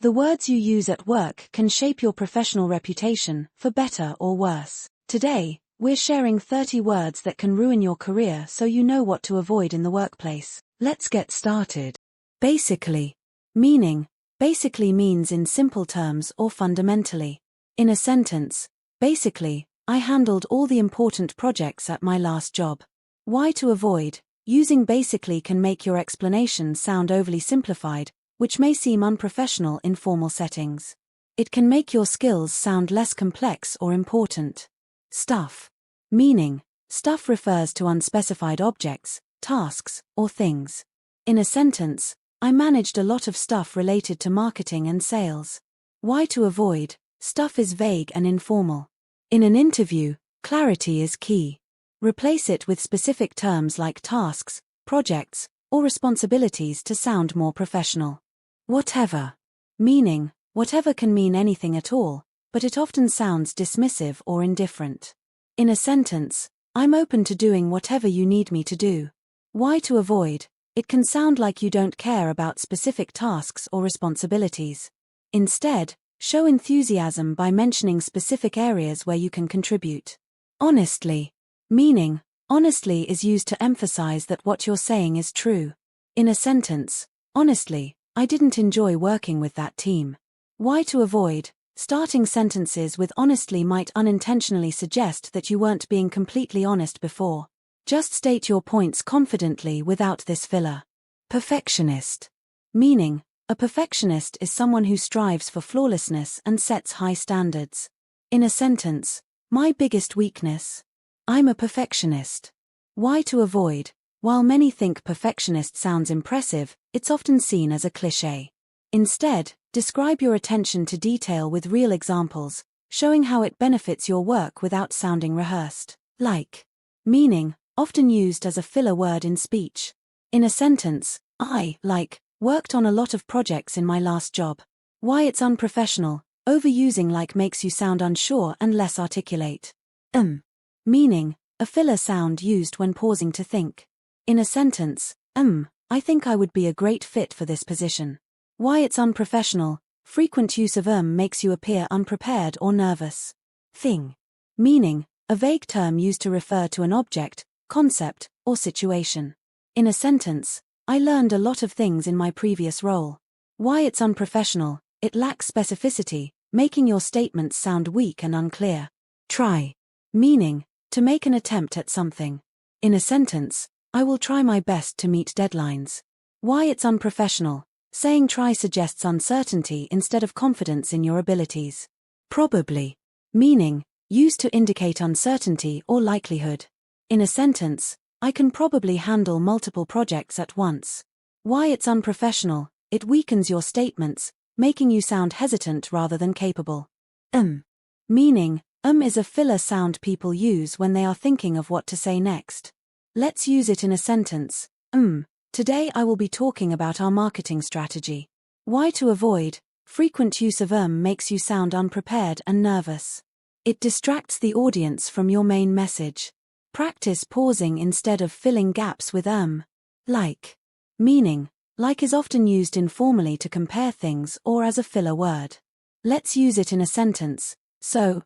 The words you use at work can shape your professional reputation, for better or worse. Today, we're sharing 30 words that can ruin your career so you know what to avoid in the workplace. Let's get started. Basically. Meaning. Basically means in simple terms or fundamentally. In a sentence, basically, I handled all the important projects at my last job. Why to avoid. Using basically can make your explanation sound overly simplified, which may seem unprofessional in formal settings. It can make your skills sound less complex or important. Stuff. Meaning. Stuff refers to unspecified objects, tasks, or things. In a sentence, I managed a lot of stuff related to marketing and sales. Why to avoid. Stuff is vague and informal. In an interview, clarity is key. Replace it with specific terms like tasks, projects, or responsibilities to sound more professional. Whatever. Meaning, whatever can mean anything at all, but it often sounds dismissive or indifferent. In a sentence, I'm open to doing whatever you need me to do. Why to avoid. It can sound like you don't care about specific tasks or responsibilities. Instead, show enthusiasm by mentioning specific areas where you can contribute. Honestly. Meaning, honestly is used to emphasize that what you're saying is true. In a sentence, honestly, I didn't enjoy working with that team. Why to avoid. Starting sentences with honestly might unintentionally suggest that you weren't being completely honest before. Just state your points confidently without this filler. Perfectionist. Meaning, a perfectionist is someone who strives for flawlessness and sets high standards. In a sentence, my biggest weakness. I'm a perfectionist. Why to avoid. While many think perfectionist sounds impressive, it's often seen as a cliché. Instead, describe your attention to detail with real examples, showing how it benefits your work without sounding rehearsed. Like. Meaning, often used as a filler word in speech. In a sentence, I, worked on a lot of projects in my last job. Why it's unprofessional. Overusing like makes you sound unsure and less articulate. Meaning, a filler sound used when pausing to think. In a sentence, I think I would be a great fit for this position. Why it's unprofessional. Frequent use of makes you appear unprepared or nervous. Thing. Meaning, a vague term used to refer to an object, concept, or situation. In a sentence, I learned a lot of things in my previous role. Why it's unprofessional. It lacks specificity, making your statements sound weak and unclear. Try. Meaning, to make an attempt at something. In a sentence, I will try my best to meet deadlines. Why it's unprofessional. Saying try suggests uncertainty instead of confidence in your abilities. Probably. Meaning, used to indicate uncertainty or likelihood. In a sentence, I can probably handle multiple projects at once. Why it's unprofessional. It weakens your statements, making you sound hesitant rather than capable. Meaning, is a filler sound people use when they are thinking of what to say next. Let's use it in a sentence. Today I will be talking about our marketing strategy. Why to avoid. Frequent use of makes you sound unprepared and nervous. It distracts the audience from your main message. Practice pausing instead of filling gaps with Like. Meaning, like is often used informally to compare things or as a filler word. Let's use it in a sentence. So,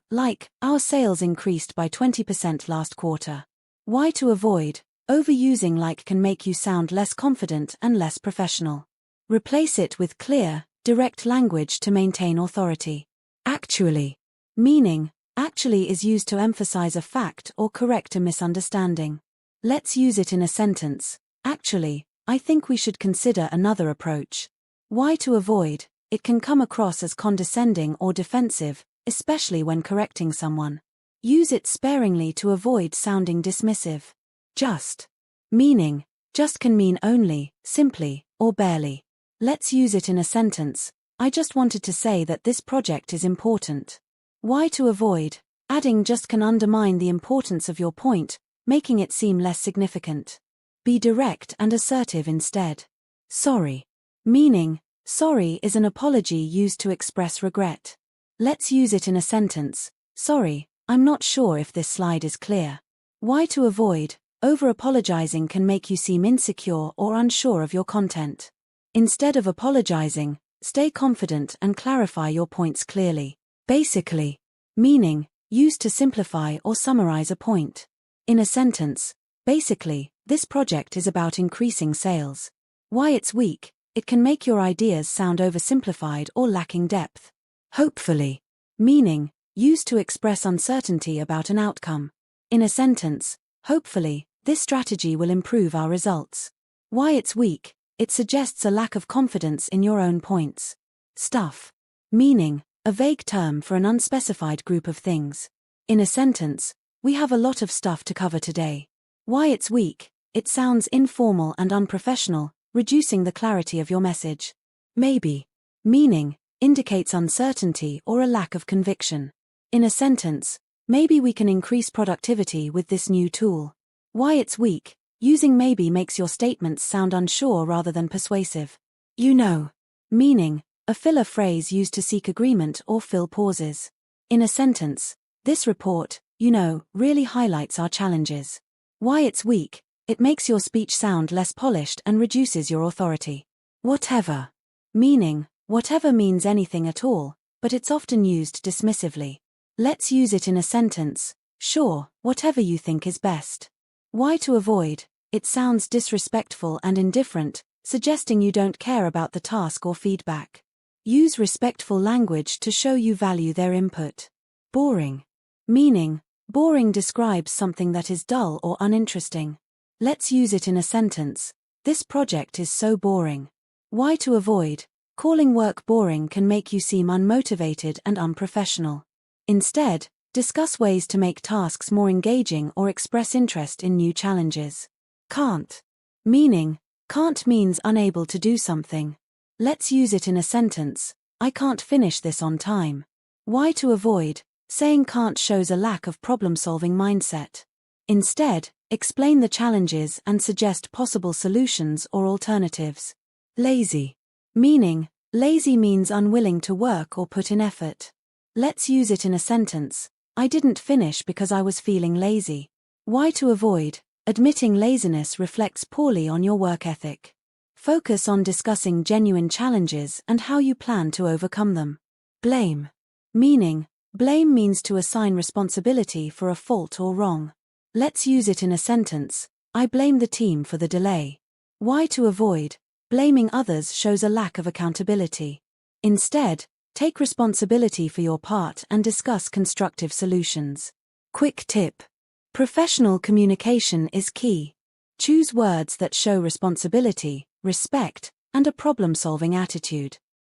our sales increased by 20% last quarter. Why to avoid. Overusing like can make you sound less confident and less professional. Replace it with clear, direct language to maintain authority. Actually. Meaning, actually is used to emphasize a fact or correct a misunderstanding. Let's use it in a sentence. Actually, I think we should consider another approach. Why to avoid. It can come across as condescending or defensive, especially when correcting someone. Use it sparingly to avoid sounding dismissive. Just. Meaning, just can mean only, simply, or barely. Let's use it in a sentence. I just wanted to say that this project is important. Why to avoid. Adding just can undermine the importance of your point, making it seem less significant. Be direct and assertive instead. Sorry. Meaning, sorry is an apology used to express regret. Let's use it in a sentence. Sorry, I'm not sure if this slide is clear. Why to avoid. Over-apologizing can make you seem insecure or unsure of your content. Instead of apologizing, Stay confident and clarify your points clearly. Basically. Meaning, used to simplify or summarize a point. In a sentence, basically, this project is about increasing sales. Why it's weak, it can make your ideas sound oversimplified or lacking depth. Hopefully. Meaning, used to express uncertainty about an outcome. In a sentence, hopefully, this strategy will improve our results. Why it's weak, it suggests a lack of confidence in your own points. Stuff. Meaning, a vague term for an unspecified group of things. In a sentence, we have a lot of stuff to cover today. Why it's weak, it sounds informal and unprofessional, reducing the clarity of your message. Maybe. Meaning, indicates uncertainty or a lack of conviction. In a sentence, maybe we can increase productivity with this new tool. Why it's weak, using maybe makes your statements sound unsure rather than persuasive. You know. Meaning, a filler phrase used to seek agreement or fill pauses. In a sentence, this report, really highlights our challenges. Why it's weak, it makes your speech sound less polished and reduces your authority. Whatever. Meaning, whatever means anything at all, but it's often used dismissively. Let's use it in a sentence. Sure, whatever you think is best. Why to avoid, it sounds disrespectful and indifferent, suggesting you don't care about the task or feedback. Use respectful language to show you value their input. Boring. Meaning, boring describes something that is dull or uninteresting. Let's use it in a sentence. This project is so boring. Why to avoid, calling work boring can make you seem unmotivated and unprofessional. Instead, discuss ways to make tasks more engaging or express interest in new challenges. Can't. Meaning, can't means unable to do something. Let's use it in a sentence. I can't finish this on time. Why to avoid, saying can't shows a lack of problem-solving mindset. Instead, explain the challenges and suggest possible solutions or alternatives. Lazy. Meaning, lazy means unwilling to work or put in effort. Let's use it in a sentence. I didn't finish because I was feeling lazy. Why to avoid, admitting laziness reflects poorly on your work ethic. Focus on discussing genuine challenges and how you plan to overcome them. Blame. Meaning, blame means to assign responsibility for a fault or wrong. Let's use it in a sentence. I blame the team for the delay. Why to avoid, blaming others shows a lack of accountability. Instead, take responsibility for your part and discuss constructive solutions. Quick tip. Professional communication is key. Choose words that show responsibility, respect, and a problem-solving attitude.